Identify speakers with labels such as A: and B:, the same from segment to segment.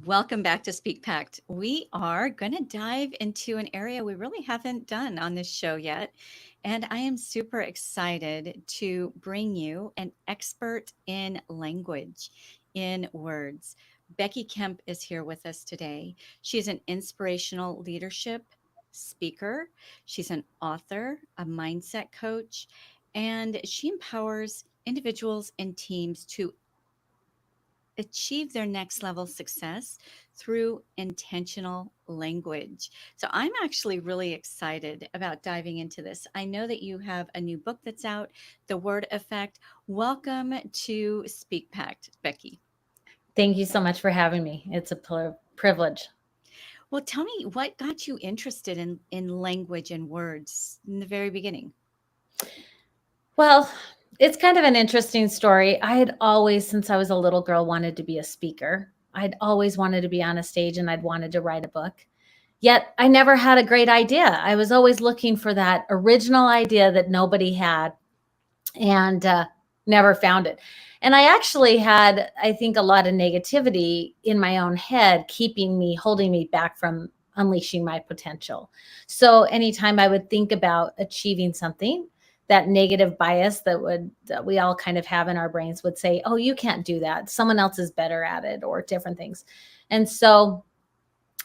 A: Welcome back to Speak Pact. We are going to dive into an area we really haven't done on this show yet. And I am super excited to bring you an expert in language, in words. Becky Kemp is here with us today. She's an inspirational leadership speaker, she's an author, a mindset coach, and she empowers individuals and teams to achieve their next level success through intentional language. So I'm actually really excited about diving into this. I know that you have a new book that's out, The Word Effect. Welcome to Speak Pact, Becky.
B: Thank you so much for having me. It's a privilege.
A: Well, tell me what got you interested in language and words in the very beginning.
B: Well, it's kind of an interesting story. I had always, since I was a little girl, wanted to be a speaker. I'd always wanted to be on a stage and I'd wanted to write a book. Yet I never had a great idea. I was always looking for that original idea that nobody had and never found it. And I actually had, I think, a lot of negativity in my own head, holding me back from unleashing my potential. So anytime I would think about achieving something, that negative bias that we all kind of have in our brains would say, oh, you can't do that. Someone else is better at it, or different things. And so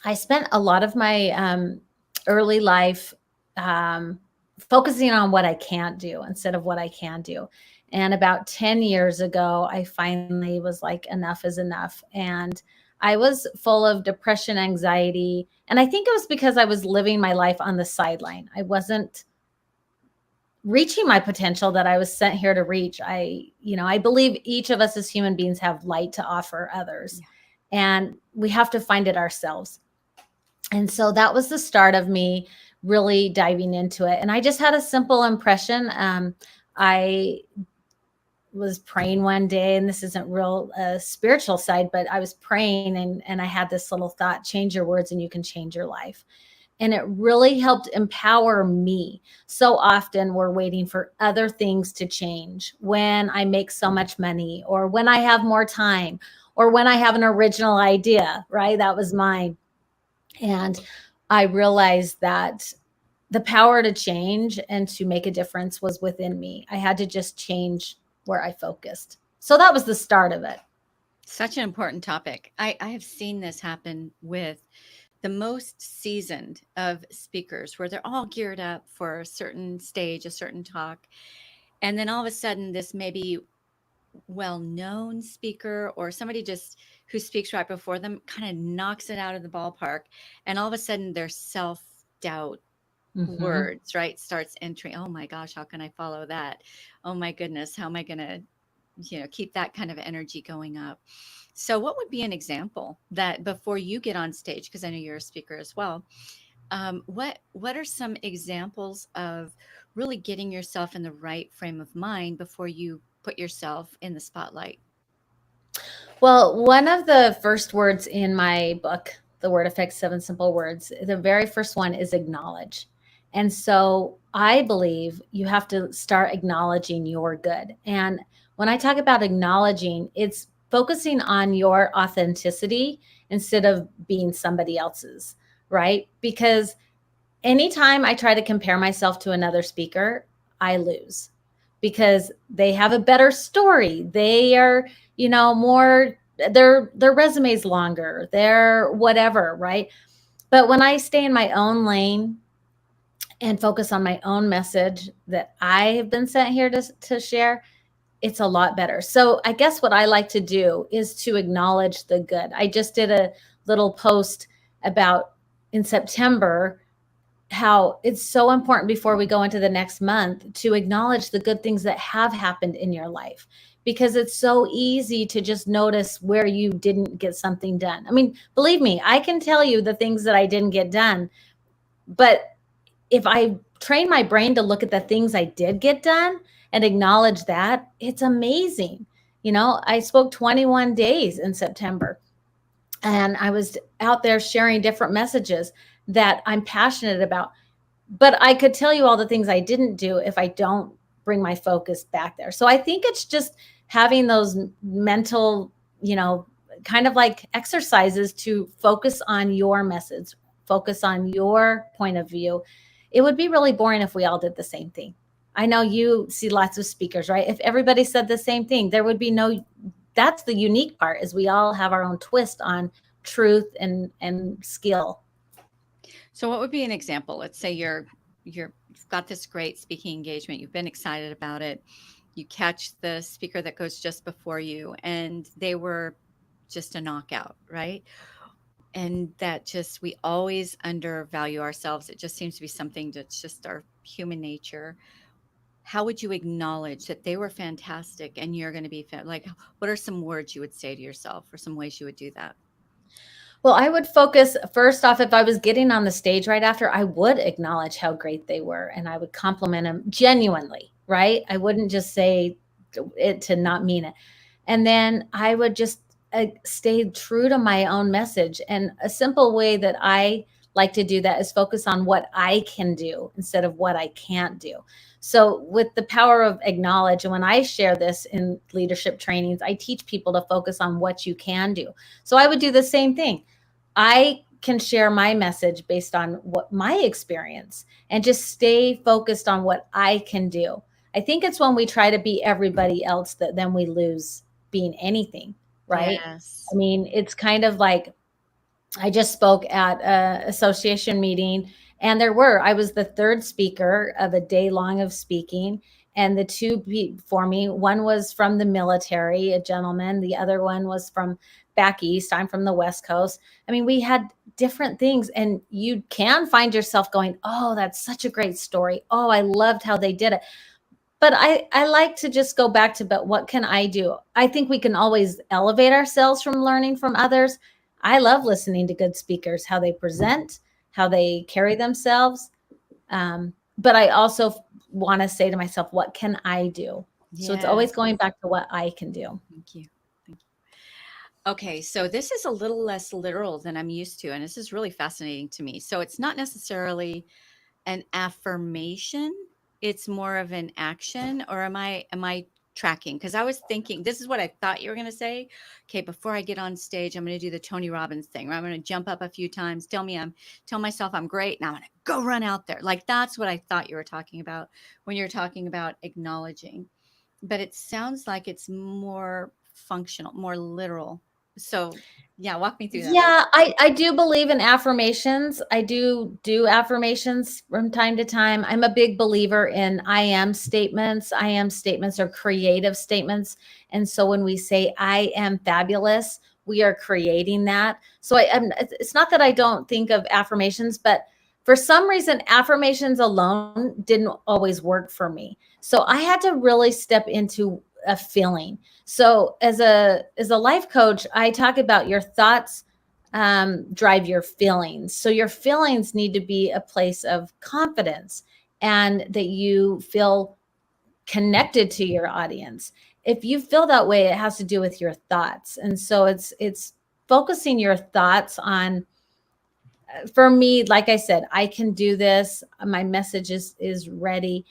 B: I spent a lot of my early life um, focusing on what I can't do instead of what I can do. And about 10 years ago, I finally was like, enough is enough. And I was full of depression, anxiety. And I think it was because I was living my life on the sideline. I wasn't reaching my potential that I was sent here to reach. I believe each of us as human beings have light to offer others,
A: Yeah.
B: and we have to find it ourselves. And so that was the start of me really diving into it. And I just had a simple impression. I was praying one day, and this isn't real spiritual side, but I was praying, and I had this little thought: change your words and you can change your life. And it really helped empower me. So often we're waiting for other things to change: when I make so much money, or when I have more time, or when I have an original idea, right? That was mine. And I realized that the power to change and to make a difference was within me. I had to just change where I focused. So that was the start of it.
A: Such an important topic. I have seen this happen with the most seasoned of speakers where they're all geared up for a certain stage, a certain talk. And then all of a sudden, this maybe well-known speaker or somebody just who speaks right before them kind of knocks it out of the ballpark. And all of a sudden their self-doubt
B: Mm-hmm.
A: words, right, starts entering. Oh my gosh, how can I follow that? Oh my goodness, how am I going to, keep that kind of energy going up? So what would be an example that before you get on stage, because I know you're a speaker as well, what are some examples of really getting yourself in the right frame of mind before you put yourself in the spotlight?
B: Well, one of the first words in my book, The Word Affects Seven Simple Words, the very first one is acknowledge. And so I believe you have to start acknowledging your good. And when I talk about acknowledging, it's focusing on your authenticity instead of being somebody else's, right? Because anytime I try to compare myself to another speaker, I lose, because they have a better story. They are, more, their resume's longer, their whatever, right? But when I stay in my own lane and focus on my own message that I have been sent here to share, it's a lot better. So I guess what I like to do is to acknowledge the good. I just did a little post about, in September, how it's so important before we go into the next month to acknowledge the good things that have happened in your life, because it's so easy to just notice where you didn't get something done. I mean, believe me, I can tell you the things that I didn't get done, but if I train my brain to look at the things I did get done and acknowledge that, it's amazing. I spoke 21 days in September, and I was out there sharing different messages that I'm passionate about. But I could tell you all the things I didn't do if I don't bring my focus back there. So I think it's just having those mental, you know, kind of like exercises to focus on your message, focus on your point of view. It would be really boring if we all did the same thing. I know you see lots of speakers, right? If everybody said the same thing, there would be no, that's the unique part, is we all have our own twist on truth and skill.
A: So what would be an example? Let's say you've got this great speaking engagement. You've been excited about it. You catch the speaker that goes just before you, and they were just a knockout, right? And that just, we always undervalue ourselves. It just seems to be something that's just our human nature. How would you acknowledge that they were fantastic and you're going to be like, what are some words you would say to yourself or some ways you would do that?
B: Well, I would focus first off, if I was getting on the stage right after, I would acknowledge how great they were and I would compliment them genuinely, right? I wouldn't just say it to not mean it. And then I would just stay true to my own message. And a simple way that I like to do that is focus on what I can do instead of what I can't do. So, with the power of acknowledge, and when I share this in leadership trainings, I teach people to focus on what you can do. So, I would do the same thing. I can share my message based on what my experience and just stay focused on what I can do. I think it's when we try to be everybody else that then we lose being anything, right? I
A: Yes.
B: mean, it's kind of like I just spoke at a association meeting, and I was the third speaker of a day long of speaking. And the two before me, one was from the military, a gentleman. The other one was from back east. I'm from the West Coast. I mean, we had different things, and you can find yourself going, "Oh, that's such a great story. Oh, I loved how they did it." But I like to just go back to, but what can I do? I think we can always elevate ourselves from learning from others. I love listening to good speakers, how they present, how they carry themselves. But I also want to say to myself, what can I do? So it's always
A: Yes.
B: going back to what I can do.
A: Thank you. Thank you. Okay, so this is a little less literal than I'm used to, and this is really fascinating to me. So it's not necessarily an affirmation, it's more of an action, or am I tracking? Because I was thinking this is what I thought you were going to say. Okay, before I get on stage, I'm going to do the Tony Robbins thing, where I'm going to jump up a few times, tell myself I'm great, and I'm going to go run out there. Like that's what I thought you were talking about when you're talking about acknowledging. But it sounds like it's more functional, more literal. So, yeah, walk me through that, please.
B: Yeah, I do believe in affirmations. I do affirmations from time to time. I'm a big believer in I am statements. I am statements are creative statements. And so when we say I am fabulous, we are creating that. So it's not that I don't think of affirmations, but for some reason, affirmations alone didn't always work for me. So I had to really step into a feeling. So as a life coach, I talk about your thoughts drive your feelings. So your feelings need to be a place of confidence and that you feel connected to your audience. If you feel that way, it has to do with your thoughts. And so it's focusing your thoughts on, for me, like I said, I can do this. My message is ready.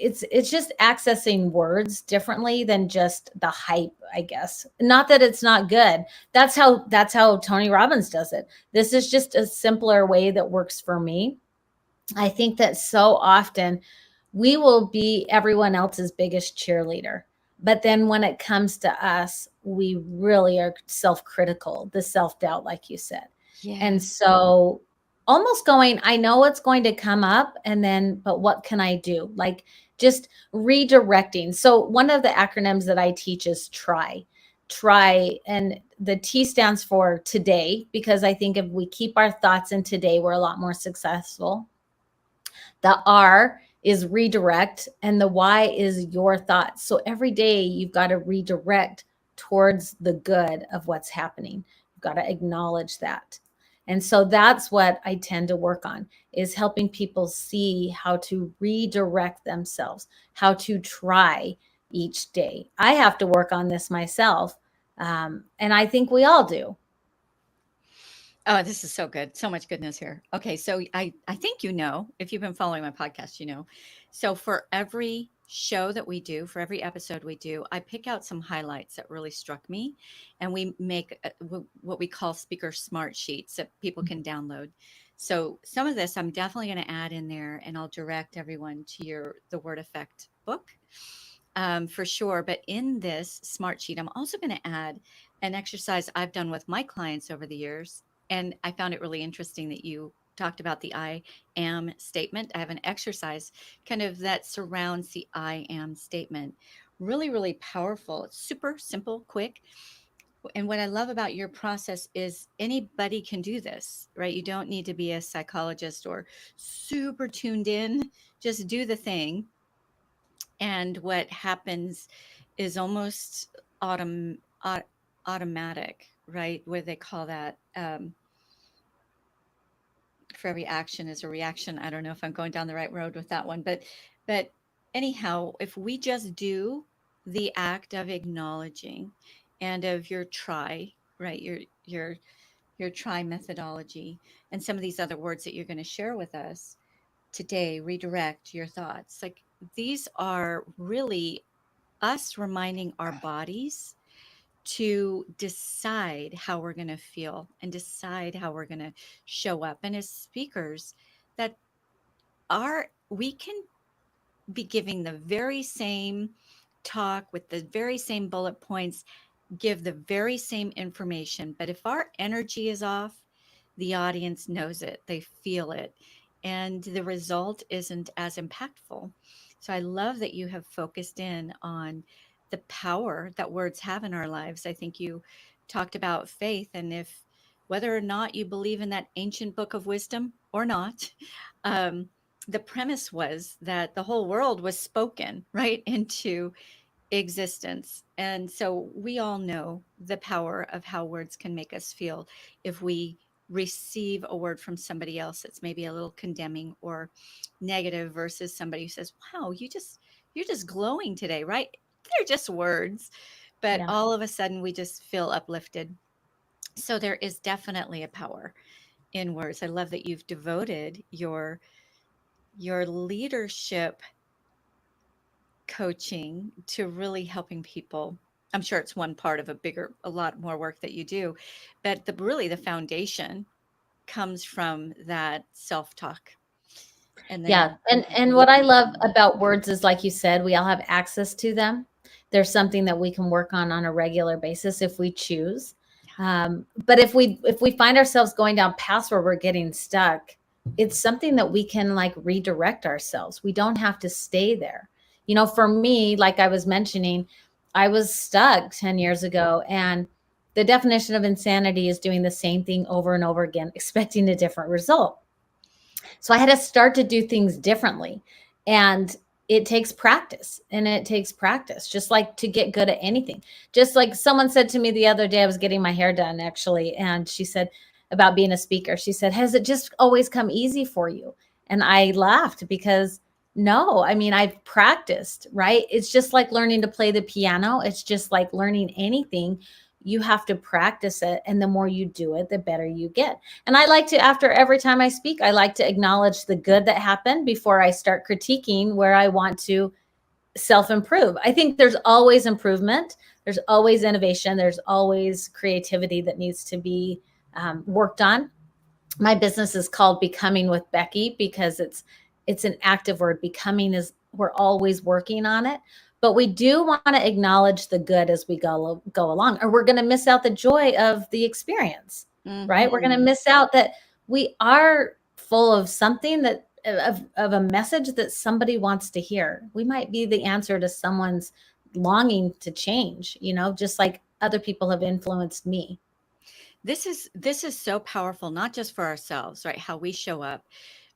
B: It's just accessing words differently than just the hype, I guess. Not that it's not good. That's how Tony Robbins does it. This is just a simpler way that works for me. I think that so often we will be everyone else's biggest cheerleader. But then when it comes to us, we really are self critical, the self doubt, like you said. And
A: Yeah.
B: so almost going, I know what's going to come up. And then, but what can I do? Like just redirecting. So one of the acronyms that I teach is try. Try. And the T stands for today, because I think if we keep our thoughts in today, we're a lot more successful. The R is redirect, and the Y is your thoughts. So every day you've got to redirect towards the good of what's happening. You've got to acknowledge that. And so that's what I tend to work on, is helping people see how to redirect themselves, how to try each day. I have to work on this myself. And I think we all do.
A: Oh, this is so good. So much goodness here. Okay, so I think if you've been following my podcast, So for every show that we do, for every episode we do, I pick out some highlights that really struck me, and we make what we call speaker smart sheets that people can download. So some of this I'm definitely going to add in there, and I'll direct everyone to the Word Effect book, for sure. But in this smart sheet, I'm also going to add an exercise I've done with my clients over the years. And I found it really interesting that you talked about the I am statement. I have an exercise kind of that surrounds the I am statement. Really, really powerful. It's super simple, quick. And what I love about your process is anybody can do this, right? You don't need to be a psychologist or super tuned in. Just do the thing, and what happens is almost autom- au- automatic, right? What do they call that? For every action is a reaction. I don't know if I'm going down the right road with that one, but anyhow, if we just do the act of acknowledging and of your try, right? Your try methodology and some of these other words that you're going to share with us today, redirect your thoughts. Like, these are really us reminding our bodies to decide how we're going to feel and decide how we're going to show up. And as speakers, that are we can be giving the very same talk with the very same bullet points, give the very same information, but if our energy is off, the audience knows it, they feel it, and the result isn't as impactful. So I love that you have focused in on the power that words have in our lives. I think you talked about faith, and if whether or not you believe in that ancient book of wisdom or not, um, the premise was that the whole world was spoken right into existence. And so we all know the power of how words can make us feel if we receive a word from somebody else that's maybe a little condemning or negative versus somebody who says, "Wow, you're just glowing today," right? They're just words, but
B: Yeah.
A: all of a sudden we just feel uplifted. So there is definitely a power in words. I love that you've devoted your leadership coaching to really helping people. I'm sure it's one part of a lot more work that you do, but the foundation comes from that self-talk. And
B: Yeah,
A: then
B: and what I love about words is, like you said, we all have access to them. There's something that we can work on a regular basis if we choose. But if we find ourselves going down paths where we're getting stuck, it's something that we can like redirect ourselves. We don't have to stay there. You know, for me, like I was mentioning, I was stuck 10 years ago, and the definition of insanity is doing the same thing over and over again, expecting a different result. So I had to start to do things differently. And it takes practice, and it takes practice, just like to get good at anything. Just like someone said to me the other day, I was getting my hair done actually. And she said about being a speaker, she said, "Has it just always come easy for you?" And I laughed because no, I mean, I've practiced, right? It's just like learning to play the piano. It's just like learning anything. You have to practice it. And the more you do it, the better you get. And I like to, after every time I speak, I like to acknowledge the good that happened before I start critiquing where I want to self improve. I think there's always improvement, there's always innovation, there's always creativity that needs to be worked on. My business is called Becoming with Becky because it's an active word. Becoming is, we're always working on it, but we do want to acknowledge the good as we go along, or we're going to miss out the joy of the experience, right? We're going to
A: Mhm.
B: miss out that we are full of something that of a message that somebody wants to hear. We might be the answer to someone's longing to change, you know, just like other people have influenced me.
A: This is so powerful, not just for ourselves, right? How we show up,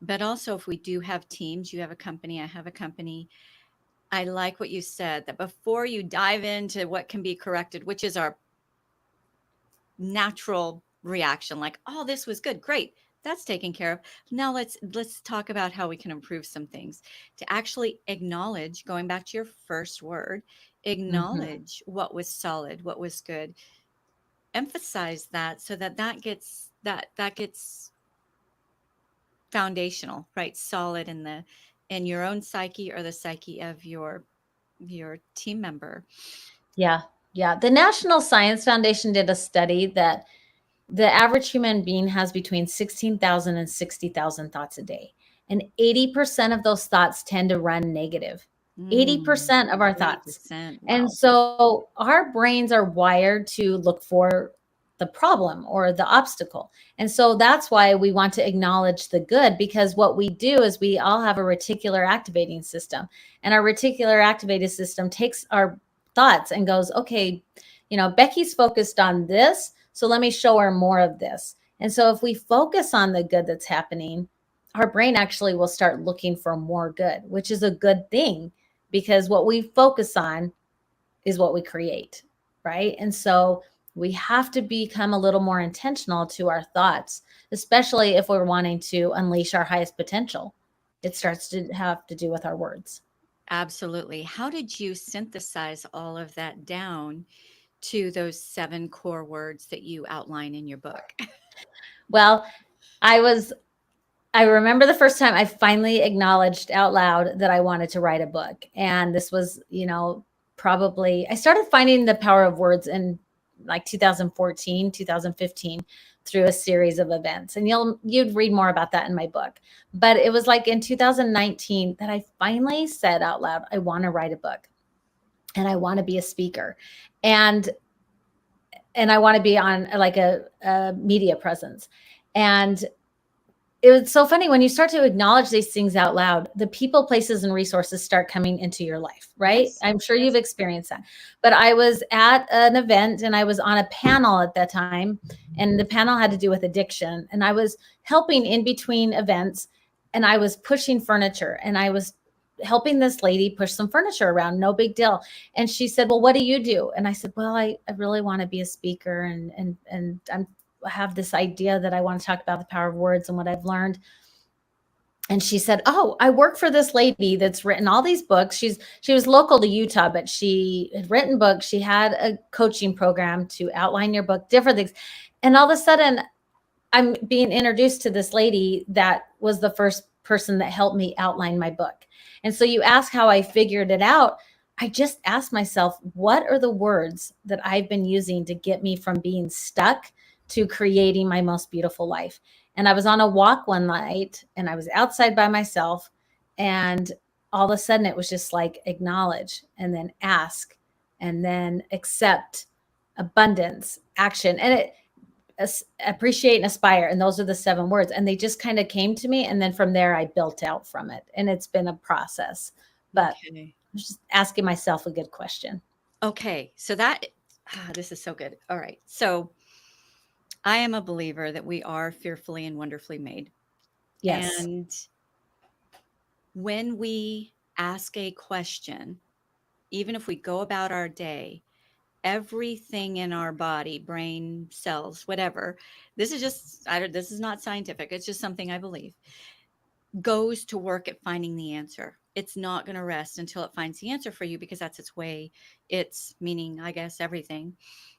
A: but also if we do have teams, you have a company, I have a company. I like what you said, that before you dive into what can be corrected, which is our natural reaction, like, "Oh, this was good, great, that's taken care of, now let's talk about how we can improve some things." To actually acknowledge, going back to your first word,
B: Mhm.
A: acknowledge what was solid, what was good, emphasize that, so that that gets foundational, right? Solid in in your own psyche or the psyche of your team member.
B: Yeah. Yeah. The National Science Foundation did a study that the average human being has between 16,000 and 60,000 thoughts a day. And 80% of those thoughts tend to run negative.
A: Mm,
B: 80% of our thoughts.
A: 80%.
B: And
A: Wow.
B: so our brains are wired to look for the problem or the obstacle. And so that's why we want to acknowledge the good, because what we do is we all have a reticular activating system. And our reticular activating system takes our thoughts and goes, okay, Becky's focused on this, so let me show her more of this. And so if we focus on the good that's happening, our brain actually will start looking for more good, which is a good thing, because what we focus on is what we create, right? And so we have to become a little more intentional to our thoughts, especially if we're wanting to unleash our highest potential. It starts to have to do with our words.
A: Absolutely. How did you synthesize all of that down to those 7 core words that you outline in your book?
B: Well, I was I remember the first time I finally acknowledged out loud that I wanted to write a book. And this was, probably I started finding the power of words in like 2014, 2015 through a series of events. And you'd read more about that in my book. But it was like in 2019 that I finally said out loud, I want to write a book and I want to be a speaker. And and I want to be on like a media presence. And it was so funny when you start to acknowledge these things out loud, the people, places, and resources start coming into your life, right?
A: Yes.
B: I'm sure you've
A: Yes.
B: experienced that. But I was at an event and I was on a panel at that time, and the panel had to do with addiction. And I was helping in between events, and I was pushing furniture, and I was helping this lady push some furniture around, no big deal. And she said, well, what do you do? And I said, well, I really want to be a speaker, and I have this idea that I want to talk about the power of words and what I've learned. And she said, oh, I work for this lady that's written all these books. She was local to Utah, but she had written books. She had a coaching program to outline your book, different things. And all of a sudden I'm being introduced to this lady that was the first person that helped me outline my book. And so you ask how I figured it out. I just asked myself, what are the words that I've been using to get me from being stuck to creating my most beautiful life? And I was on a walk one night and I was outside by myself. And all of a sudden it was just like acknowledge and then ask and then accept, abundance, action. And it, appreciate and aspire, and those are the 7 words, and they just kind of came to me, and then from there I built out from it, and it's been a process. But
A: Okay.
B: I was just asking myself a good question.
A: Okay. So that this is so good. All right. So I am a believer that we are fearfully and wonderfully made.
B: Yes.
A: And when we ask a question, even if we go about our day, everything in our body, brain cells, whatever, this is just, I don't, this is not scientific. It's just something I believe, goes to work at finding the answer. It's not going to rest until it finds the answer for you, because that's its way. It's meaning, I guess, everything,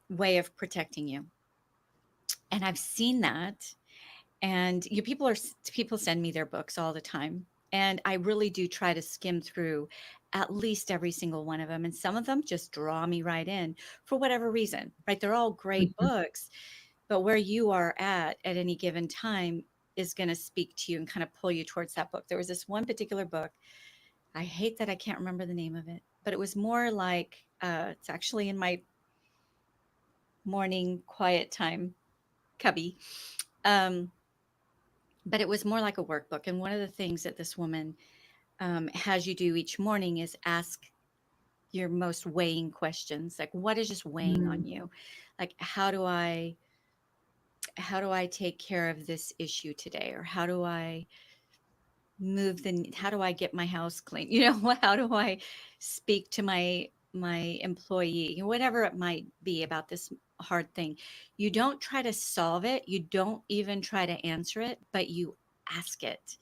A: way of protecting you. And I've seen that. And you people send me their books all the time. And I really do try to skim through at least every single one of them. And some of them just draw me right in for whatever reason, right? They're all great
B: Mhm.
A: books, but where you are at any given time is going to speak to you and kind of pull you towards that book. There was this one particular book. I hate that I can't remember the name of it, but it was more like it's actually in my morning quiet time cubby. Um, but it was more like a workbook. And one of the things that this woman has you do each morning is ask your most weighing questions, like what is just weighing
B: Mm.
A: on you, like how do I take care of this issue today, or how do I get my house clean, how do I speak to my employee, whatever it might be about this hard thing. You don't try to solve it, you don't even try to answer it, but you ask it.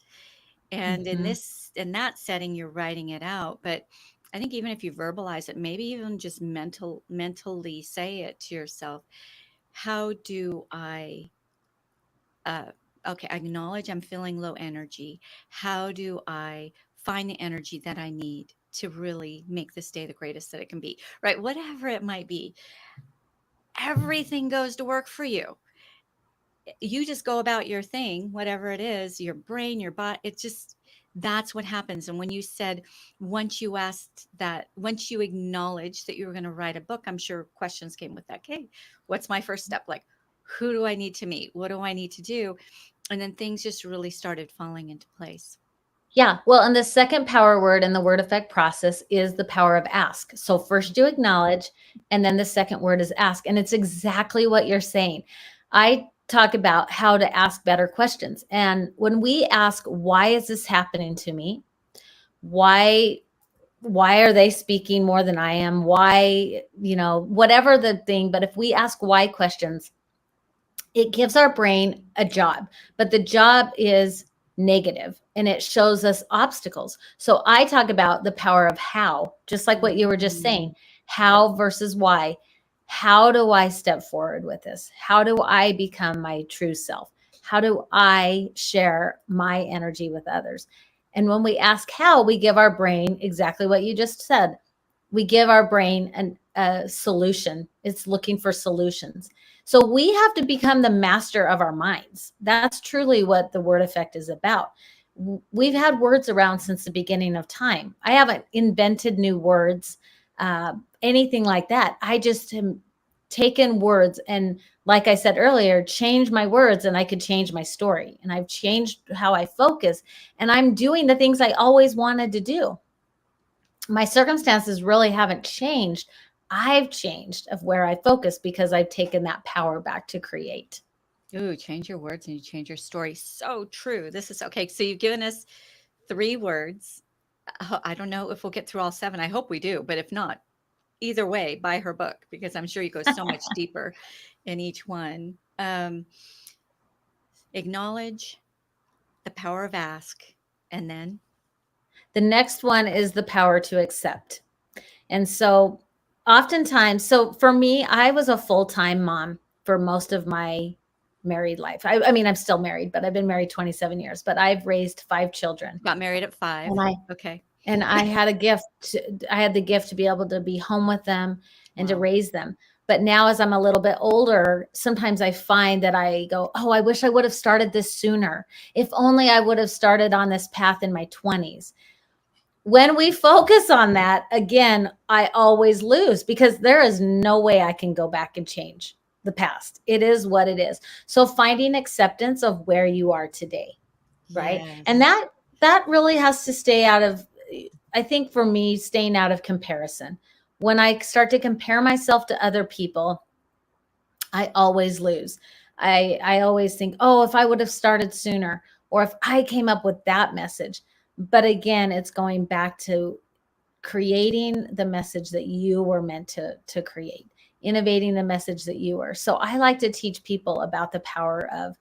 A: And
B: Mhm.
A: in that setting, you're writing it out. But I think even if you verbalize it, maybe even just mentally say it to yourself. How do I uh okay, I acknowledge I'm feeling low energy. How do I find the energy that I need to really make this day the greatest that it can be, right? Whatever it might be, everything goes to work for you. You just go about your thing, whatever it is, your brain, your body, it's just, that's what happens. And when you said, once you asked that, once you acknowledged that you were going to write a book, I'm sure questions came with that. Okay, what's my first step? Like, who do I need to meet? What do I need to do? And then things just really started falling into place.
B: Yeah. Well, and the second power word in the word effect process is the power of ask. So first you acknowledge, and then the second word is ask. And it's exactly what you're saying. I talk about how to ask better questions. And when we ask, why is this happening to me? Why are they speaking more than I am? Why, whatever the thing. But if we ask why questions, it gives our brain a job, but the job is negative and it shows us obstacles. So I talk about the power of how, just like what you were just saying, how versus why. How do I step forward with this? How do I become my true self? How do I share my energy with others? And when we ask how, we give our brain exactly what you just said. We give our brain a solution. It's looking for solutions. So we have to become the master of our minds. That's truly what the word effect is about. We've had words around since the beginning of time. I haven't invented new words, anything like that. I just have taken words and, like I said earlier, change my words and I could change my story. And I've changed how I focus and I'm doing the things I always wanted to do. My circumstances really haven't changed. I've changed of where I focus because I've taken that power back to create.
A: Ooh, change your words and you change your story. So true. This is okay. So you've given us 3 words. I don't know if we'll get through all 7. I hope we do, but if not, either way, buy her book because I'm sure you go so much deeper in each one. Acknowledge, the power of ask, and then
B: The next one is the power to accept. And so oftentimes, so for me, I was a full-time mom for most of my married life. I mean, I'm still married, but I've been married 27 years, but I've raised 5 children.
A: got married at 5.
B: And I
A: Okay.
B: and I had a gift. I had the gift to be able to be home with them and to
A: Wow.
B: raise them. But now, as I'm a little bit older, sometimes I find that I go, "Oh, I wish I would have started this sooner. If only I would have started on this path in my 20s." When we focus on that, again, I always lose because there is no way I can go back and change the past. It is what it is. So finding acceptance of where you are today, right? And
A: Yes.
B: that really has to stay out of, I think for me, staying out of comparison. When I start to compare myself to other people, I always lose. I always think, oh, if I would have started sooner, or if I came up with that message. But again, it's going back to creating the message that you were meant to create, innovating the message that you were. So I like to teach people about the power of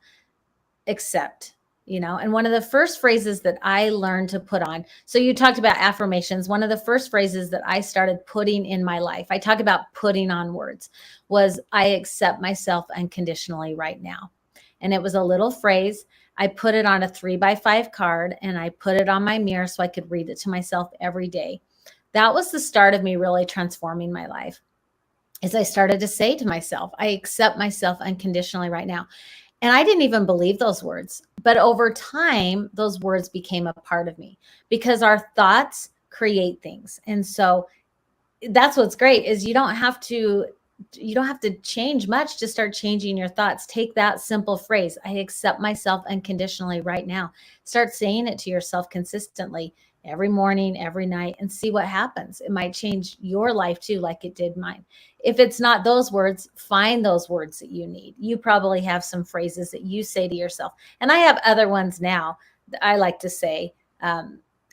B: accept, and one of the first phrases that I learned to put on. So you talked about affirmations. One of the first phrases that I started putting in my life, I talk about putting on words, was I accept myself unconditionally right now. And it was a little phrase. I put it on a 3x5 card and I put it on my mirror so I could read it to myself every day. That was the start of me really transforming my life. As I started to say to myself, I accept myself unconditionally right now. And I didn't even believe those words. But over time, those words became a part of me because our thoughts create things. And so that's what's great is you don't have to change much to start changing your thoughts. Take that simple phrase, I accept myself unconditionally right now. Start saying it to yourself consistently every morning, every night, and see what happens. It might change your life too, like it did mine. If it's not those words, find those words that you need. You probably have some phrases that you say to yourself. And I have other ones now that I like to say.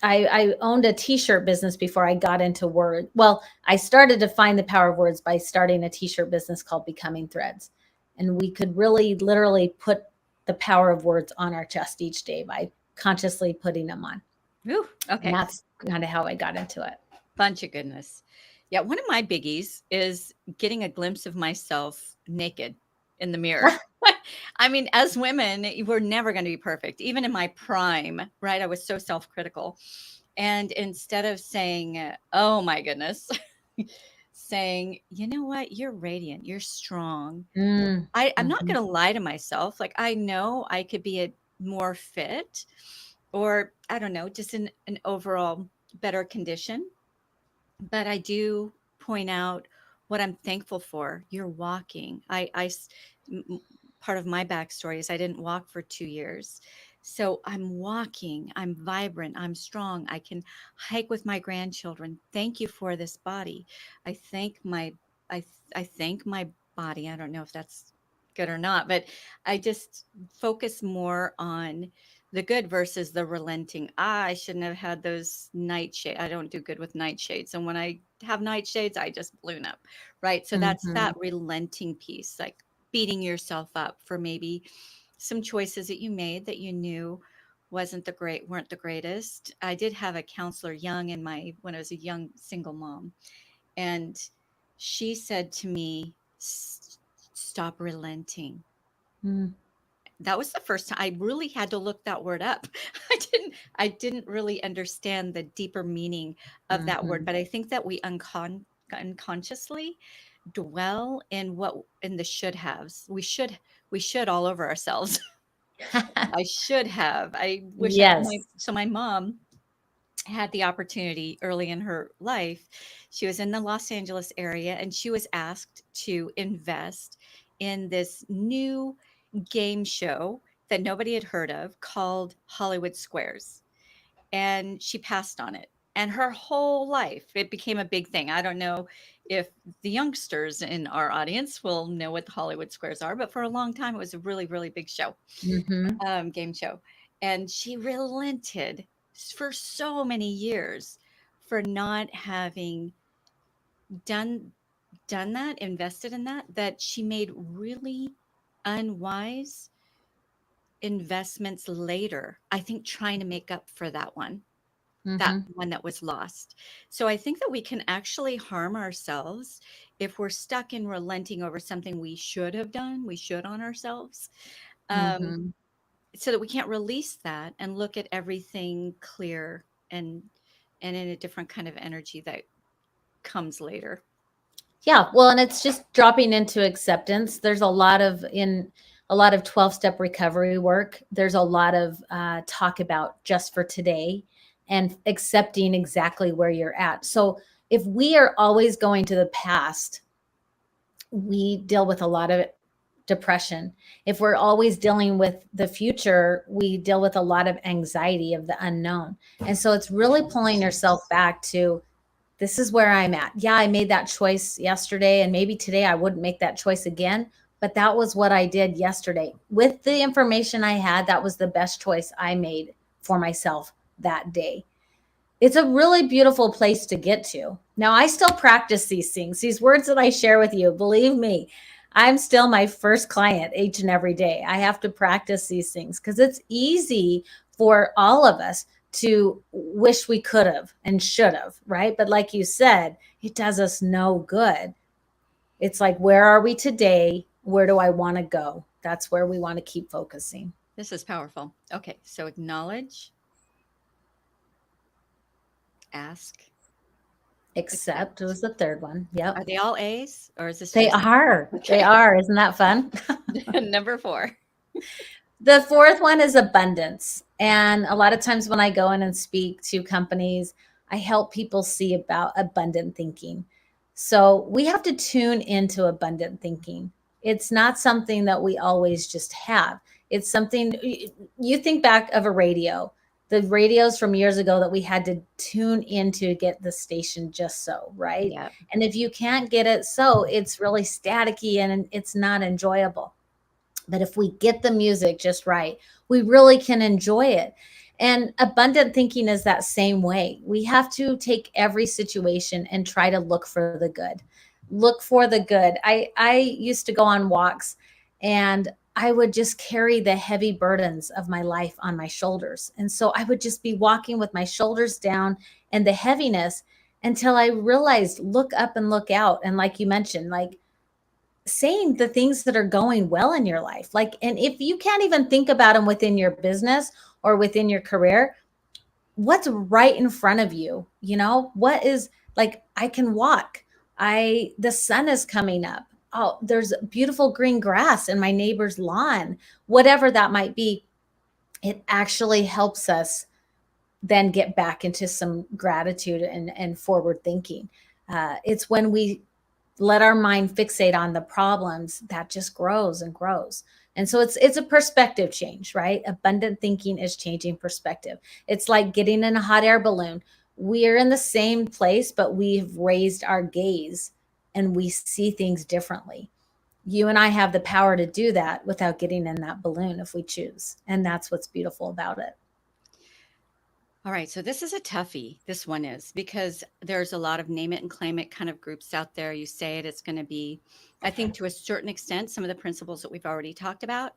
B: I owned a t-shirt business before I got into word. Well, I started to find the power of words by starting a t-shirt business called Becoming Threads. And we could really literally put the power of words on our chest each day by consciously putting them on.
A: Ooh,
B: And
A: okay.
B: that's kind of how I got into it.
A: Bunch of goodness. Yeah, one of my biggies is getting a glimpse of myself naked in the mirror. I mean, as women, we're never going to be perfect. Even in my prime, right? I was so self-critical. And instead of saying, oh my goodness, saying, you know what, you're radiant, you're strong.
B: Mm,
A: I'm not
B: mhm,
A: going to lie to myself. Like, I know I could be a more fit, or I don't know, just in an overall better condition. But I do point out what I'm thankful for. You're walking. Part of my backstory is I didn't walk for 2 years. So I'm walking, I'm vibrant, I'm strong. I can hike with my grandchildren. Thank you for this body. I thank my, I thank my body. I don't know if that's good or not, but I just focus more on the good versus the relenting. I shouldn't have had those nightshades. I don't do good with nightshades. And when I have nightshades, I just balloon up. Right. So that's
B: mhm.
A: that relenting piece, like beating yourself up for maybe some choices that you made that you knew weren't the greatest. I did have a counselor when I was a young single mom, and she said to me, Stop relenting."
B: Mm,
A: That was the first time I really had to look that word up. I didn't really understand the deeper meaning of that word,
B: mhm.
A: but I think that we unconsciously dwell in the should haves. We should all over ourselves. I should have. I wish I my
B: Yes.
A: so my mom had the opportunity early in her life. She was in the Los Angeles area, and she was asked to invest in this new game show that nobody had heard of called Hollywood Squares. And she passed on it. And her whole life, it became a big thing. I don't know if the youngsters in our audience will know what the Hollywood Squares are, but for a long time, it was a really, really big show,
B: Mhm,
A: game show. And she relented for so many years for not having done that, invested in that, that she made really unwise investments later, I think, trying to make up for that
B: mhm,
A: one that was lost. So I think that we can actually harm ourselves if we're stuck in relenting over something we should have done, we should on ourselves. Um,
B: mhm.
A: so that we can't release that and look at everything clear and in a different kind of energy that comes later.
B: Yeah, well, and it's just dropping into acceptance. There's a lot of 12-step recovery work. There's a lot of talk about just for today and accepting exactly where you're at. So if we are always going to the past, we deal with a lot of depression. If we're always dealing with the future, we deal with a lot of anxiety of the unknown. And so it's really pulling yourself back to, this is where I'm at. Yeah, I made that choice yesterday, and maybe today I wouldn't make that choice again, but that was what I did yesterday. With the information I had, that was the best choice I made for myself that day. It's a really beautiful place to get to. Now, I still practice these things, these words that I share with you. Believe me, I'm still my first client each and every day. I have to practice these things because it's easy for all of us to wish we could have and should have, right? But like you said, it does us no good. It's like, where are we today? Where do I want to go? That's where we want to keep focusing.
A: This is powerful. Okay, so acknowledge, ask,
B: Accept
A: accept.
B: was the third one. Yep.
A: Are they all A's, or is this
B: They
A: just
B: are. They
A: okay?
B: are. Isn't that fun?
A: Number four.
B: The fourth one is abundance. And a lot of times when I go in and speak to companies, I help people see about abundant thinking. So we have to tune into abundant thinking. It's not something that we always just have. It's something you think back of a radio, the radios from years ago that we had to tune into to get the station just so, right?
A: Yeah.
B: And if you can't get it so, it's really staticky and it's not enjoyable. But if we get the music just right, we really can enjoy it. And abundant thinking is that same way. We have to take every situation and try to look for the good. Look for the good. I used to go on walks and I would just carry the heavy burdens of my life on my shoulders. And so I would just be walking with my shoulders down and the heaviness until I realized, look up and look out. And like you mentioned, like saying the things that are going well in your life. Like, and if you can't even think about them within your business or within your career, what's right in front of you. What is, like, I can walk. The sun is coming up. Oh, there's beautiful green grass in my neighbor's lawn. Whatever that might be, it actually helps us then get back into some gratitude and forward thinking. It's when we let our mind fixate on the problems that just grows and grows. And so it's a perspective change, right? Abundant thinking is changing perspective. It's like getting in a hot air balloon. We're in the same place, but we've raised our gaze and we see things differently. You and I have the power to do that without getting in that balloon if we choose. And that's what's beautiful about it.
A: All right, so this is a toughie. This one is because there's a lot of name it and claim it kind of groups out there. You say it, it's going to be, I think to a certain extent, some of the principles that we've already talked about,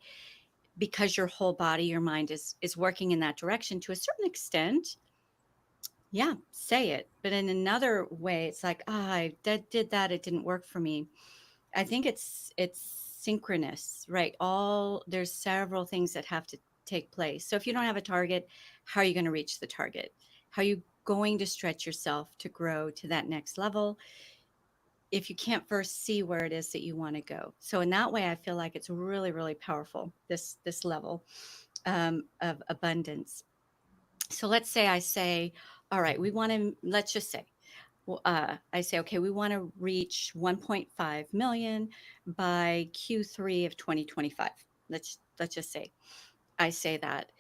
A: because your whole body, your mind is working in that direction to a certain extent. Yeah, say it. But in another way, it's like, I did that, it didn't work for me. I think it's synchronous, right? All there's several things that have to take place. So if you don't have a target, how are you going to reach the target? How are you going to stretch yourself to grow to that next level if you can't first see where it is that you want to go? So in that way, I feel like it's really, really powerful, this level of abundance. So let's say I say, all right, we want to, let's just say, I say, okay, we want to reach 1.5 million by Q3 of 2025. Let's just say I say that.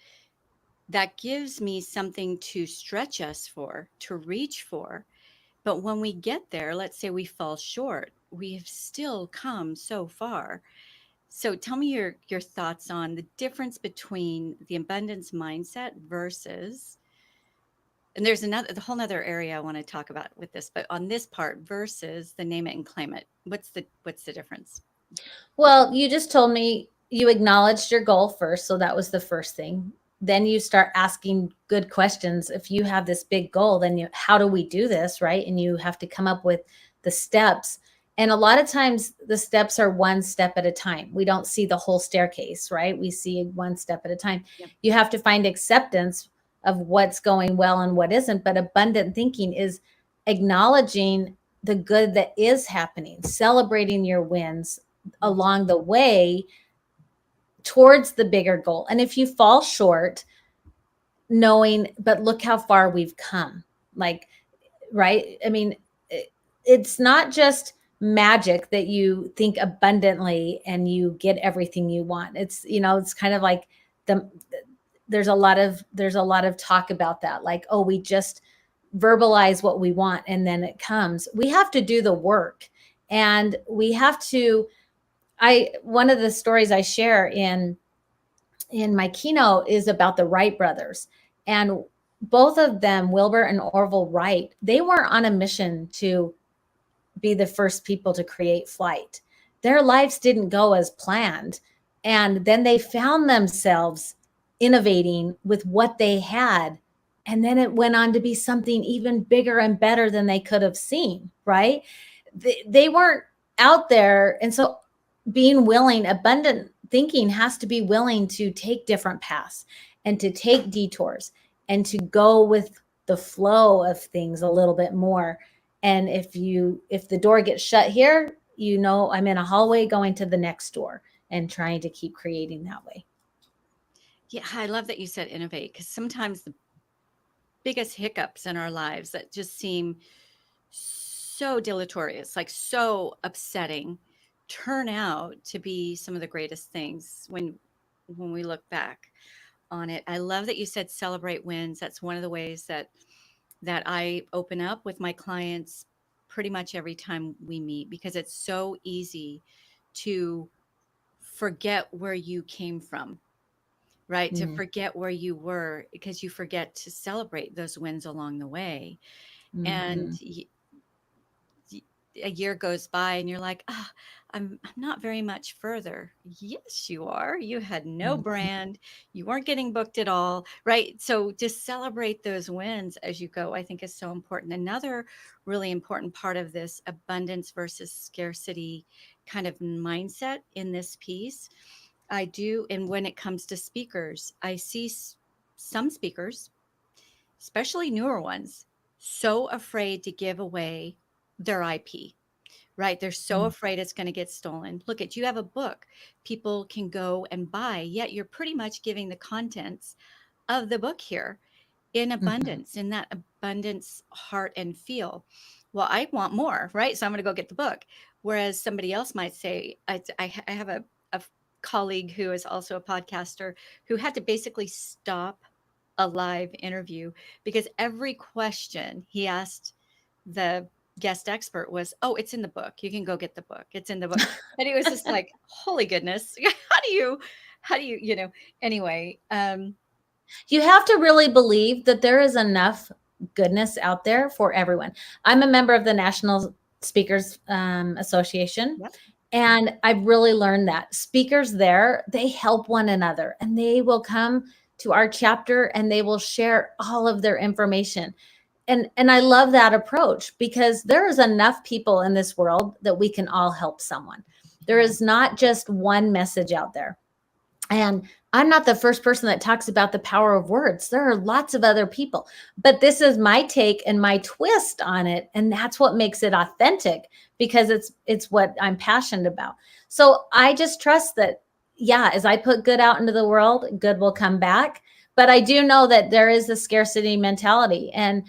A: That gives me something to stretch us for, to reach for. But when we get there, let's say we fall short, we have still come so far. So tell me your thoughts on the difference between the abundance mindset versus, and there's another, the whole other area I want to talk about with this, but on this part versus the name it and claim it. What's the difference?
B: Well, you just told me you acknowledged your goal first. So that was the first thing. Then you start asking good questions. If you have this big goal, then how do we do this? Right. And you have to come up with the steps. And a lot of times the steps are one step at a time. We don't see the whole staircase, right? We see one step at a time.
A: Yep.
B: You have to find acceptance of what's going well and what isn't. But abundant thinking is acknowledging the good that is happening, celebrating your wins
A: Mhm.
B: along the way towards the bigger goal. And if you fall short, knowing, but look how far we've come. Like, right? I mean, it's not just magic that you think abundantly and you get everything you want. It's kind of like the there's a lot of talk about that, like, oh, we just verbalize what we want and then it comes. We have to do the work, and we have to. I One of the stories I share in my keynote is about the Wright brothers. And both of them, Wilbur and Orville Wright, they weren't on a mission to be the first people to create flight. Their lives didn't go as planned. And then they found themselves innovating with what they had. And then it went on to be something even bigger and better than they could have seen, right? They weren't out there. And so being willing, abundant thinking has to be willing to take different paths and to take detours and to go with the flow of things a little bit more. And if the door gets shut here, I'm in a hallway going to the next door and trying to keep creating that way.
A: Yeah, I love that you said innovate because sometimes the biggest hiccups in our lives that just seem so deleterious, like so upsetting, turn out to be some of the greatest things when we look back on it. I love that you said celebrate wins. That's one of the ways that I open up with my clients pretty much every time we meet because it's so easy to forget where you came from, right? To
B: Mm,
A: forget where you were because you forget to celebrate those wins along the way. And
B: mm-hmm,
A: a year goes by and you're like, ah, I'm not very much further. Yes, you are. You had no
B: mm-hmm,
A: brand. You weren't getting booked at all. Right. So just celebrate those wins as you go, I think is so important. Another really important part of this abundance versus scarcity kind of mindset in this piece, I do. And when it comes to speakers, I see some speakers especially newer ones, so afraid to give away their IP, right? They're so
B: Mm.
A: afraid it's going to get stolen. Look at, you have a book people can go and buy, yet you're pretty much giving the contents of the book here in
B: Mhm.
A: abundance, in that abundance heart and feel. Well, I want more, right? So I'm going to go get the book. Whereas somebody else might say, I have a colleague who is also a podcaster who had to basically stop a live interview because every question he asked the guest expert was, "Oh, it's in the book. You can go get the book. It's in the book." And it was just like, "Holy goodness. How do you, anyway,
B: You have to really believe that there is enough goodness out there for everyone. I'm a member of the National Speakers Association,
A: yep.
B: and I've really learned that speakers there, they help one another and they will come to our chapter and they will share all of their information. And I love that approach because there is enough people in this world that we can all help someone. There
A: Yeah.
B: is not just one message out there. And I'm not the first person that talks about the power of words. There are lots of other people, but this is my take and my twist on it, and that's what makes it authentic because it's what I'm passionate about. So I just trust that, yeah, as I put good out into the world, good will come back. But I do know that there is a scarcity mentality, and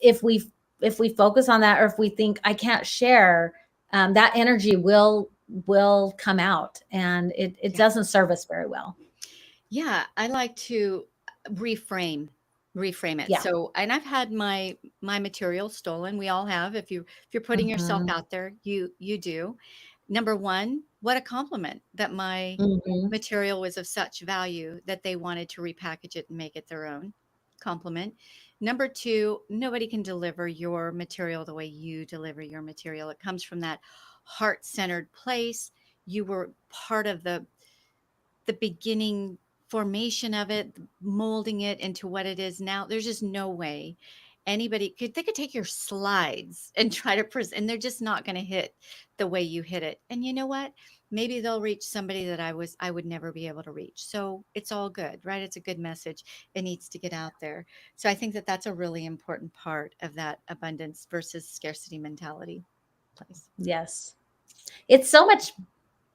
B: if we if we focus on that, or if we think I can't share, that energy will come out, and it
A: Yeah.
B: doesn't serve us very well.
A: Yeah, I like to reframe it.
B: Yeah.
A: So, and I've had my material stolen. We all have. If you're putting yourself
B: Mhm.
A: out there, you do. Number one, what a compliment that my
B: Mhm.
A: material was of such value that they wanted to repackage it and make it their own. Compliment. Number two, nobody can deliver your material the way you deliver your material. It comes from that heart-centered place. You were part of the beginning formation of it, molding it into what it is now. There's just no way anybody could, they could take your slides and try to present, and they're just not going to hit the way you hit it. And you know what? Maybe they'll reach somebody that I would never be able to reach. So it's all good, right? It's a good message. It needs to get out there. So I think that that's a really important part of that abundance versus scarcity mentality place.
B: Yes. It's so much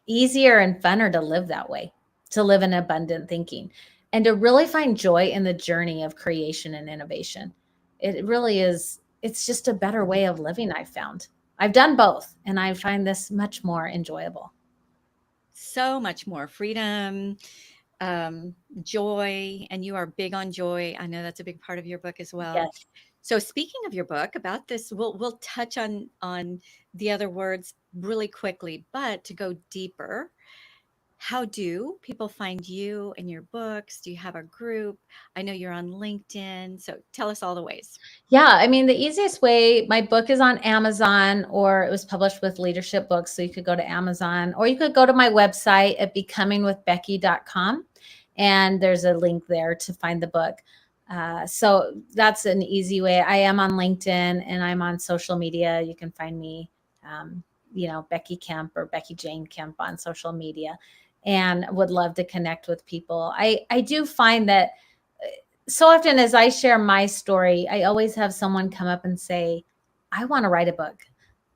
B: easier and funner to live that way, to live in abundant thinking and to really find joy in the journey of creation and innovation. It really is, it's just a better way of living, I've found. I've done both, and I find this much more enjoyable.
A: So much more freedom, joy, and you are big on joy. I know that's a big part of your book as well.
B: Yes.
A: So speaking of your book, about this, we'll touch on the other words really quickly, but to go deeper, how do people find you and your books? Do you have a group? I know you're on LinkedIn, so tell us all the ways.
B: Yeah, I mean, the easiest way, my book is on Amazon, or it was published with Leadership Books. So you could go to Amazon, or you could go to my website at becomingwithbecky.com. And there's a link there to find the book. So that's an easy way. I am on LinkedIn and I'm on social media. You can find me, um, Becky Kemp or Becky Jane Kemp on social media, and would love to connect with people. I do find that so often as I share my story, I always have someone come up and say, I want to write a book.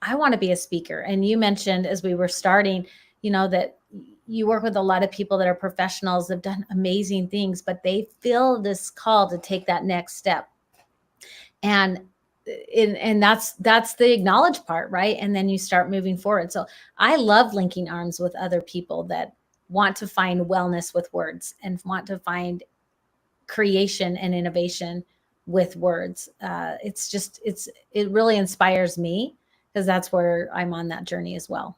B: I want to be a speaker. And you mentioned as we were starting, that you work with a lot of people that are professionals, have done amazing things, but they feel this call to take that next step. And that's the acknowledge part, right? And then you start moving forward. So I love linking arms with other people that want to find wellness with words and want to find creation and innovation with words. It really inspires me because that's where I'm on that journey as well.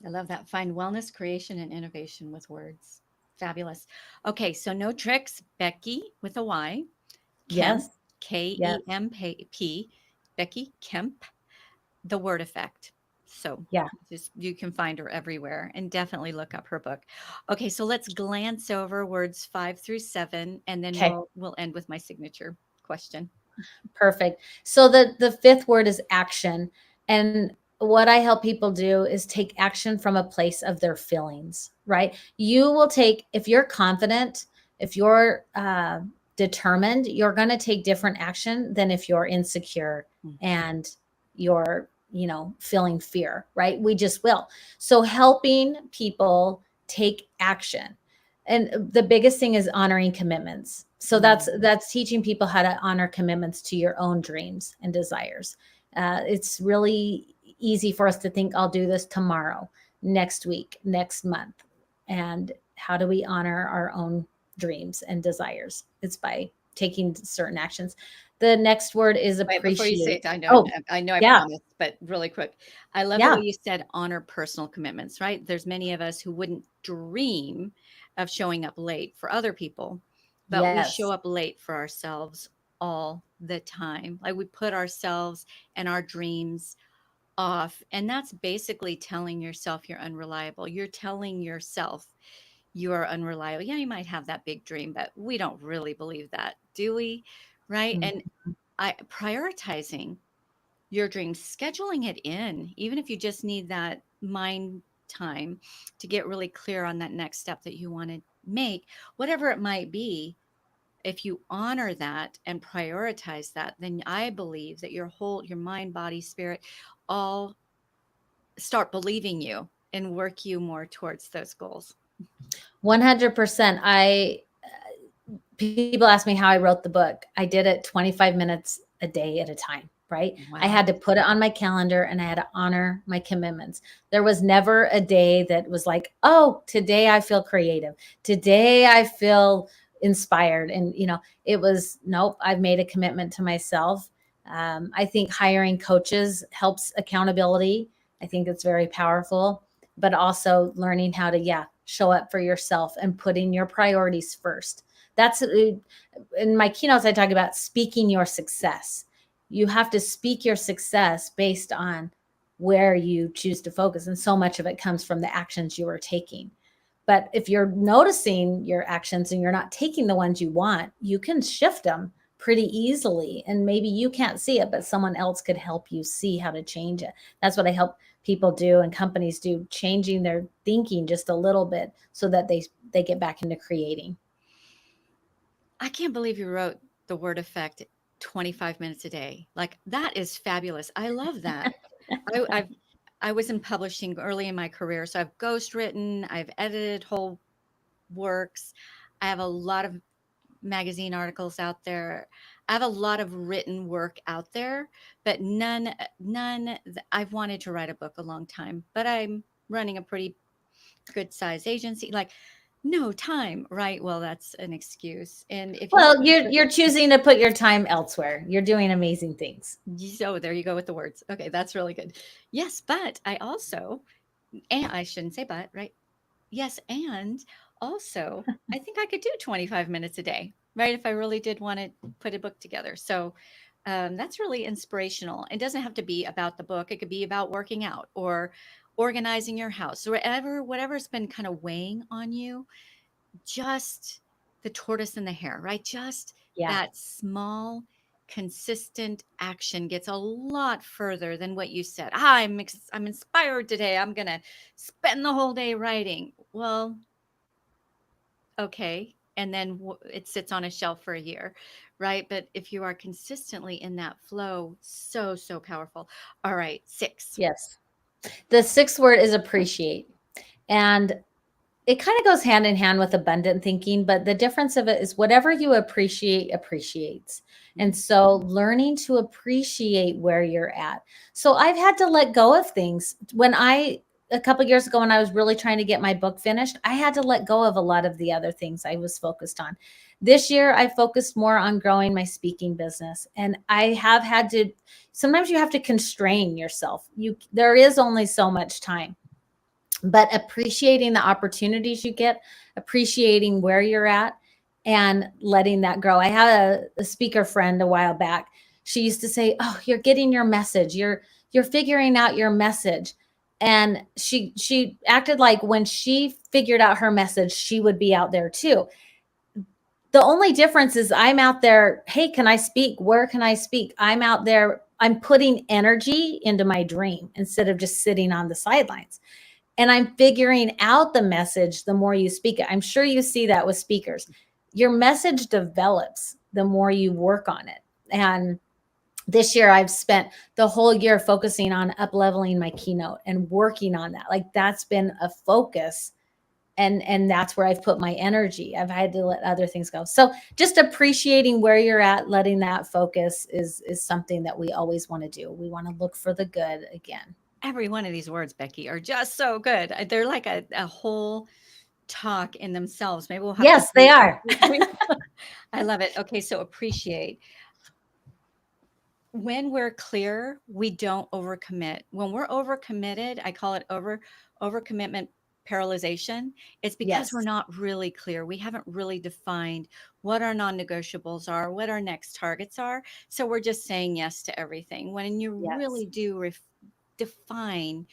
A: I love that. Find wellness, creation, and innovation with words. Fabulous. Okay, so no tricks, Becky with a Y, Kemp,
B: Yes. Yes.
A: KEMP, Becky Kemp, the word effect. So
B: Yeah.
A: just you can find her everywhere and definitely look up her book. Okay, so let's glance over words 5 through 7, and then
B: Okay.
A: we'll end with my signature question.
B: Perfect. So the fifth word is action. And what I help people do is take action from a place of their feelings, right? You will take, if you're confident, if you're determined, you're going to take different action than if you're insecure and you're, feeling fear, right? We just will. So helping people take action. And the biggest thing is honoring commitments. So that's teaching people how to honor commitments to your own dreams and desires. It's really easy for us to think, I'll do this tomorrow, next week, next month. And how do we honor our own dreams and desires? It's by taking certain actions. The next word is
A: Wait, before you say
B: appreciate.
A: it,
B: Oh,
A: I know I
B: yeah,
A: promised, but really quick. I love the
B: yeah,
A: way you said honor personal commitments, right? There's many of us who wouldn't dream of showing up late for other people, but we show
B: yes.
A: up late for ourselves all the time. Like we put ourselves and our dreams off. And that's basically telling yourself you're unreliable. You're telling yourself you are unreliable. Yeah, you might have that big dream, but we don't really believe that, do we? Right.
B: Mm.
A: And I prioritizing your dreams, scheduling it in, even if you just need that mind time to get really clear on that next step that you want to make, whatever it might be. If you honor that and prioritize that, then I believe that your mind, body, spirit, all start believing you and work you more towards those goals.
B: 100%. People ask me how I wrote the book. I did it 25 minutes a day at a time, right? I
A: Wow.
B: had to put it on my calendar and I had to honor my commitments. There was never a day that was like, oh, today I feel creative. Today I feel inspired. And, it was, nope, I've made a commitment to myself. I think hiring coaches helps accountability. I think it's very powerful, but also learning how to, show up for yourself and putting your priorities first. That's in my keynotes, I talk about speaking your success. You have to speak your success based on where you choose to focus. And so much of it comes from the actions you are taking. But if you're noticing your actions and you're not taking the ones you want, you can shift them pretty easily. And maybe you can't see it, but someone else could help you see how to change it. That's what I help people do and companies do, changing their thinking just a little bit so that they get back into creating.
A: I can't believe you wrote the word effect 25 minutes a day. Like that is fabulous. I love that. I've I was in publishing early in my career, so I've ghostwritten, I've edited whole works. I have a lot of magazine articles out there. I have a lot of written work out there, but I've wanted to write a book a long time, but I'm running a pretty good size agency. Like, no time, right? Well, that's an excuse. And if you
B: Well, you're choosing to put your time elsewhere. You're doing amazing things.
A: oh, there you go with the words. Okay, that's really good. Yes, but I also, and I shouldn't say but, right? Yes, and also, I think I could do 25 minutes a day, right? If I really did want to put a book together. So that's really inspirational. It doesn't have to be about the book. It could be about working out or organizing your house or whatever's been kind of weighing on you. Just the tortoise and the hare, right? Just
B: Yeah.
A: that small, consistent action gets a lot further than what you said. I'm inspired today. I'm gonna spend the whole day writing. Well, okay, and then it sits on a shelf for a year, right? But if you are consistently in that flow, so powerful. All right, six.
B: Yes. The sixth word is appreciate. And it kind of goes hand in hand with abundant thinking, but the difference of it is whatever you appreciate appreciates. And so learning to appreciate where you're at. So I've had to let go of things. A couple of years ago, when I was really trying to get my book finished, I had to let go of a lot of the other things I was focused on. This year, I focused more on growing my speaking business. And I have had to, sometimes you have to constrain yourself. There is only so much time, but appreciating the opportunities you get, appreciating where you're at, and letting that grow. I had a speaker friend a while back. She used to say, "Oh, you're getting your message. You're figuring out your message." And she acted like when she figured out her message, she would be out there too. The only difference is I'm out there, hey, can I speak? Where can I speak? I'm out there, I'm putting energy into my dream instead of just sitting on the sidelines. And I'm figuring out the message the more you speak it. I'm sure you see that with speakers. your message develops the more you work on it. And this year I've spent the whole year focusing on up leveling my keynote and working on that. Like that's been a focus, and that's where I've put my energy. I've had to let other things go. So just appreciating where you're at, letting that focus is something that we always want to do. We want to look for the good again.
A: Every one of these words, Becky, are just so good. They're like a whole talk in themselves. Maybe we'll have to
B: Yes, they
A: do.
B: are.
A: I love it. Okay, so appreciate. When we're clear, we don't overcommit. When we're overcommitted, I call it overcommitment paralyzation. It's because we're
B: Yes,
A: not really clear. We haven't really defined what our non-negotiables are, what our next targets are. So we're just saying yes to everything. When you
B: yes.
A: really do define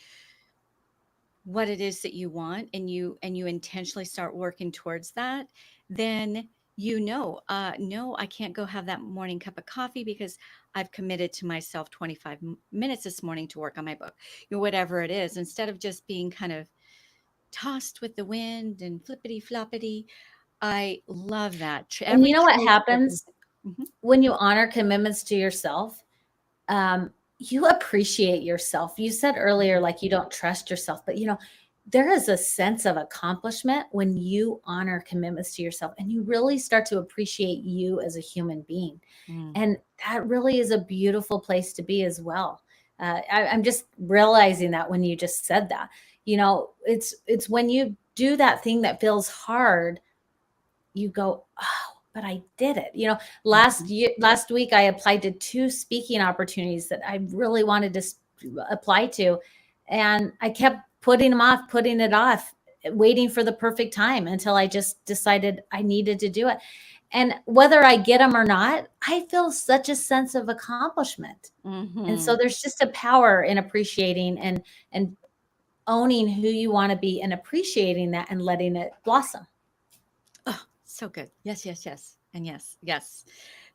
A: what it is that you want, and you intentionally start working towards that, then no, I can't go have that morning cup of coffee because I've committed to myself 25 minutes this morning to work on my book, whatever it is, instead of just being kind of tossed with the wind and flippity floppity. I love that.
B: And you
A: Every
B: know what
A: choice that we
B: happens
A: Mhm.
B: when you honor commitments to yourself? You appreciate yourself. You said earlier,
A: Mhm.
B: like you don't trust yourself, but there is a sense of accomplishment when you honor commitments to yourself and you really start to appreciate you as a human being.
A: Mm.
B: And that really is a beautiful place to be as well. I'm just realizing that when you just said that, it's when you do that thing that feels hard, you go, oh, but I did it.
A: Mhm.
B: Last week I applied to two speaking opportunities that I really wanted to apply to, and I kept putting it off, waiting for the perfect time until I just decided I needed to do it. And whether I get them or not, I feel such a sense of accomplishment. And so
A: Mhm.
B: there's just a power in appreciating and owning who you want to be and appreciating that and letting it blossom.
A: Oh, so good. Yes, yes, yes. And yes, yes.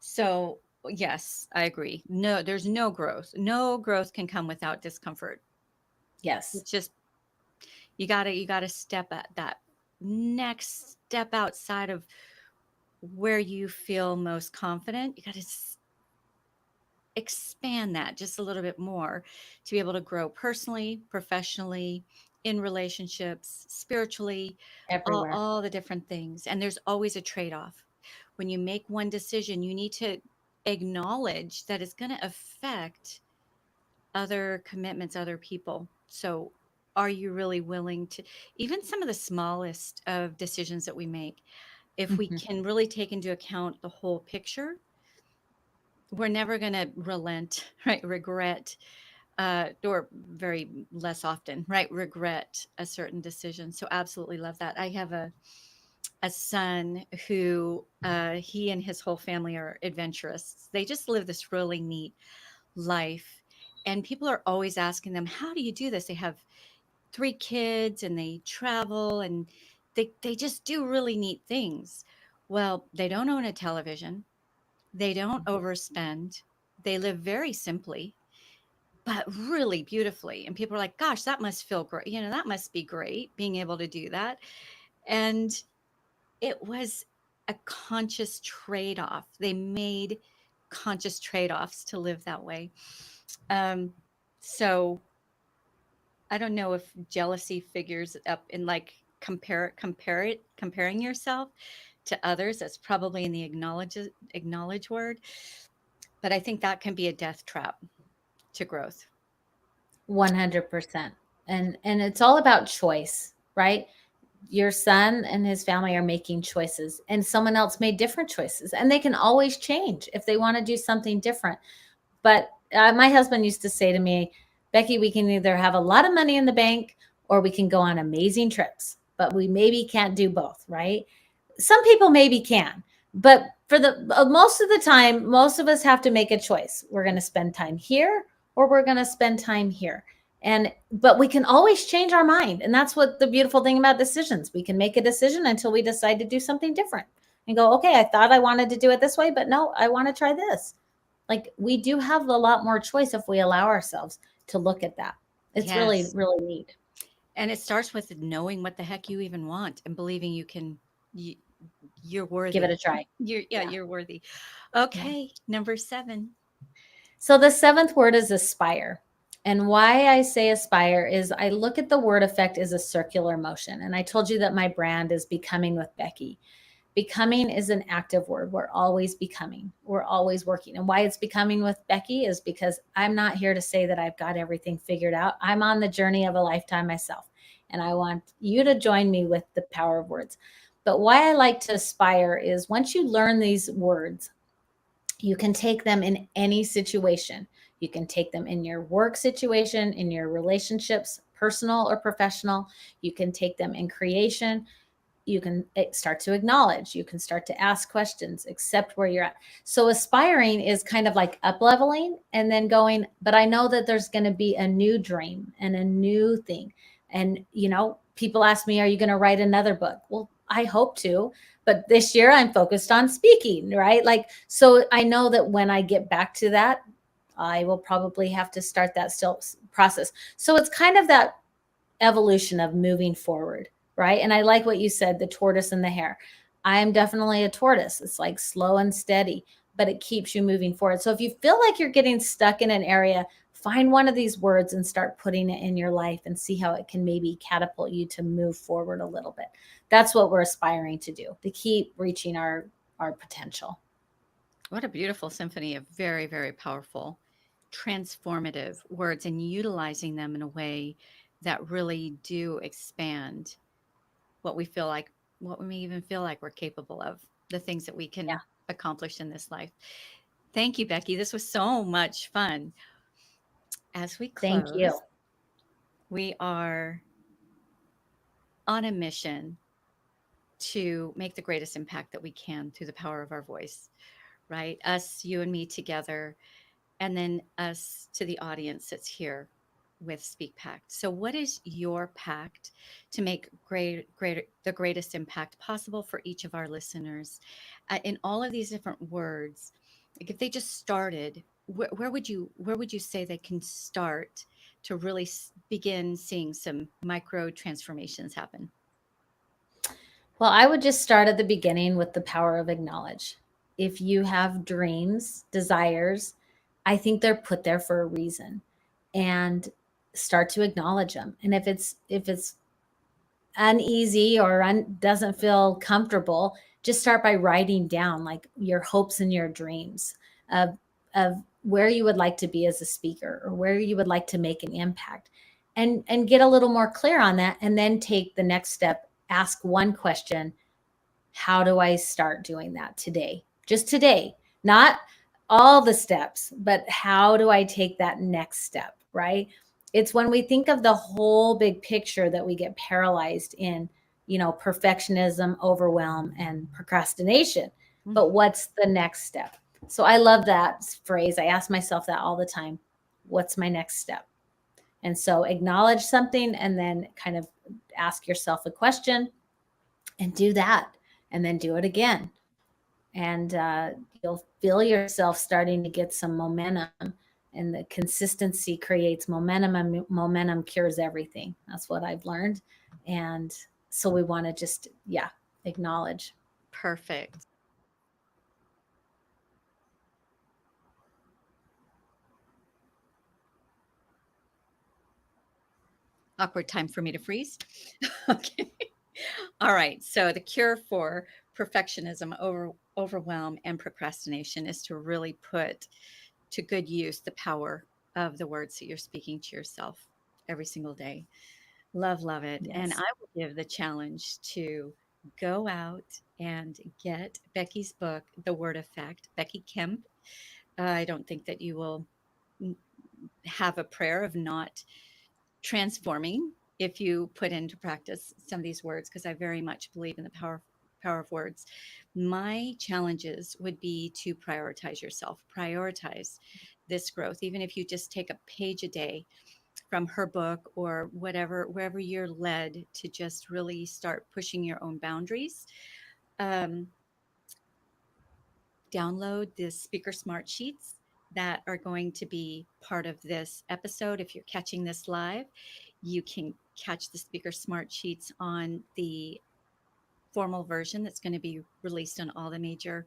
A: So, yes, I agree. No, there's no growth. No growth can come without discomfort.
B: Yes.
A: It's just you got to step at that next step outside of where you feel most confident. You got to expand that just a little bit more to be able to grow personally, professionally, in relationships, spiritually,
B: Everywhere.
A: all the different things. And there's always a trade off. When you make one decision, you need to acknowledge that it's going to affect other commitments, other people. So, are you really willing to, even some of the smallest of decisions that we make, if we
B: Mhm.
A: can really take into account the whole picture, we're never going to relent, right? Regret, or very less often, right? Regret a certain decision. So absolutely love that. I have a son who he and his whole family are adventurous. They just live this really neat life. And people are always asking them, how do you do this? They have three kids and they travel and they just do really neat things. Well, they don't own a television. They don't overspend. They live very simply, but really beautifully. And people are like, gosh, that must feel great. That must be great being able to do that. And it was a conscious trade off. They made conscious trade offs to live that way. Um, so I don't know if jealousy figures up in like comparing yourself to others. That's probably in the acknowledge word, but I think that can be a death trap to growth.
B: 100%. And it's all about choice, right? Your son and his family are making choices, and someone else made different choices, and they can always change if they want to do something different. But my husband used to say to me, Becky, we can either have a lot of money in the bank or we can go on amazing trips, but we maybe can't do both, right? Some people maybe can, but for the most of the time, most of us have to make a choice. We're going to spend time here or we're going to spend time here. And but we can always change our mind. And that's what the beautiful thing about decisions. We can make a decision until we decide to do something different and go, okay, I thought I wanted to do it this way, but no, I want to try this. Like we do have a lot more choice if we allow ourselves to look at that. It's really,
A: Yes.
B: really neat.
A: And it starts with knowing what the heck you even want and believing you can. You're
B: Give it
A: worthy.
B: a try.
A: Yeah,
B: Yeah.
A: you're worthy.
B: Yeah.
A: Okay, number 7.
B: So the seventh word is aspire. And why I say aspire is I look at the word effect as a circular motion. And I told you that my brand is becoming with Becky. Becoming is an active word. We're always becoming. We're always working. And why it's becoming with Becky is because I'm not here to say that I've got everything figured out. I'm on the journey of a lifetime myself. And I want you to join me with the power of words. But why I like to aspire is once you learn these words, you can take them in any situation. You can take them in your work situation, in your relationships, personal or professional. You can take them in creation. You can start to acknowledge. You can start to ask questions, accept where you're at. So aspiring is kind of like up leveling and then going, but I know that there's going to be a new dream and a new thing. And, people ask me, are you going to write another book? Well, I hope to, but this year I'm focused on speaking, right? Like, so I know that when I get back to that, I will probably have to start that still process. So it's kind of that evolution of moving forward, right? And I like what you said, the tortoise and the hare. I'm definitely a tortoise. It's like slow and steady, but it keeps you moving forward. So if you feel like you're getting stuck in an area, find one of these words and start putting it in your life and see how it can maybe catapult you to move forward a little bit. That's what we're aspiring to do, to keep reaching our potential.
A: What a beautiful symphony of very, very powerful, transformative words, and utilizing them in a way that really do expand what we feel like, what we may even feel like we're capable of, the things that we
B: Yeah.
A: can accomplish in this life. Thank you, Becky. This was so much fun. As we
B: Thank you.
A: close, we are on a mission to make the greatest impact that we can through the power of our voice, right? Us, you and me together, and then us to the audience that's here with Speak Pact. So, what is your pact to make the greatest impact possible for each of our listeners in all of these different words? Like if they just started, where would you say they can start to really begin seeing some micro transformations happen?
B: Well, I would just start at the beginning with the power of acknowledge. If you have dreams, desires, I think they're put there for a reason, and start to acknowledge them. And if it's uneasy or doesn't feel comfortable, just start by writing down like your hopes and your dreams of of where you would like to be as a speaker or where you would like to make an impact, and get a little more clear on that, and then take the next step. Ask one question: how do I start doing that today? Just today, not all the steps, but how do I take that next step, right? It's when we think of the whole big picture that we get paralyzed in, perfectionism, overwhelm, and procrastination.
A: Mm.
B: But what's the next step? So I love that phrase. I ask myself that all the time. What's my next step? And so acknowledge something and then kind of ask yourself a question and do that, and then do it again. And you'll feel yourself starting to get some momentum. And the consistency creates momentum, and momentum cures everything. That's what I've learned. And so we want to just, yeah, acknowledge.
A: Perfect. Awkward time for me to freeze. Okay. All right. So the cure for perfectionism, overwhelm, and procrastination is to really put to good use the power of the words that you're speaking to yourself every single day. Love, love it. And
B: Yes.
A: I will give the challenge to go out and get Becky's book, The Word Effect, Becky Kemp. I don't think that you will have a prayer of not transforming if you put into practice some of these words, because I very much believe in the power of words. My challenges would be to prioritize yourself, prioritize this growth, even if you just take a page a day from her book or whatever, wherever you're led to just really start pushing your own boundaries. Um, Download the speaker smart sheets that are going to be part of this episode. If you're catching this live, you can catch the speaker smart sheets on the formal version that's going to be released on all the major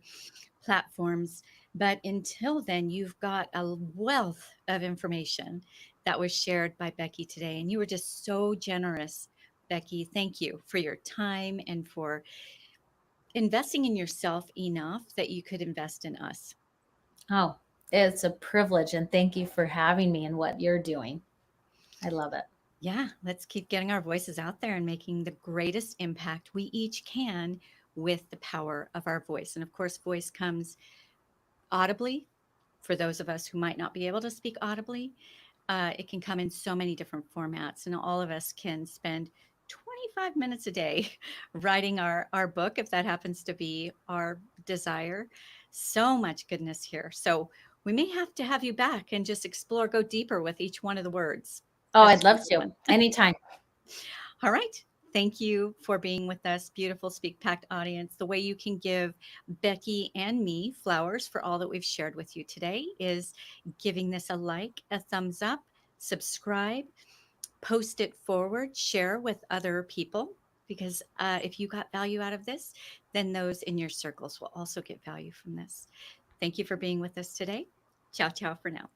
A: platforms. But until then, you've got a wealth of information that was shared by Becky today. And you were just so generous, Becky. Thank you for your time and for investing in yourself enough that you could invest in us.
B: Oh, it's a privilege. And thank you for having me and what you're doing. I love it.
A: Yeah, let's keep getting our voices out there and making the greatest impact we each can with the power of our voice. And of course, voice comes audibly for those of us who might not be able to speak audibly. It can come in so many different formats, and all of us can spend 25 minutes a day writing our book if that happens to be our desire. So much goodness here. So we may have to have you back and just explore, go deeper with each one of the words.
B: Oh,
A: That's
B: I'd
A: a
B: love
A: good
B: to
A: one.
B: anytime.
A: All right. Thank you for being with us, beautiful Speak Pact audience. The way you can give Becky and me flowers for all that we've shared with you today is giving this a like, a thumbs up, subscribe, post it forward, share with other people. Because if you got value out of this, then those in your circles will also get value from this. Thank you for being with us today. Ciao, ciao for now.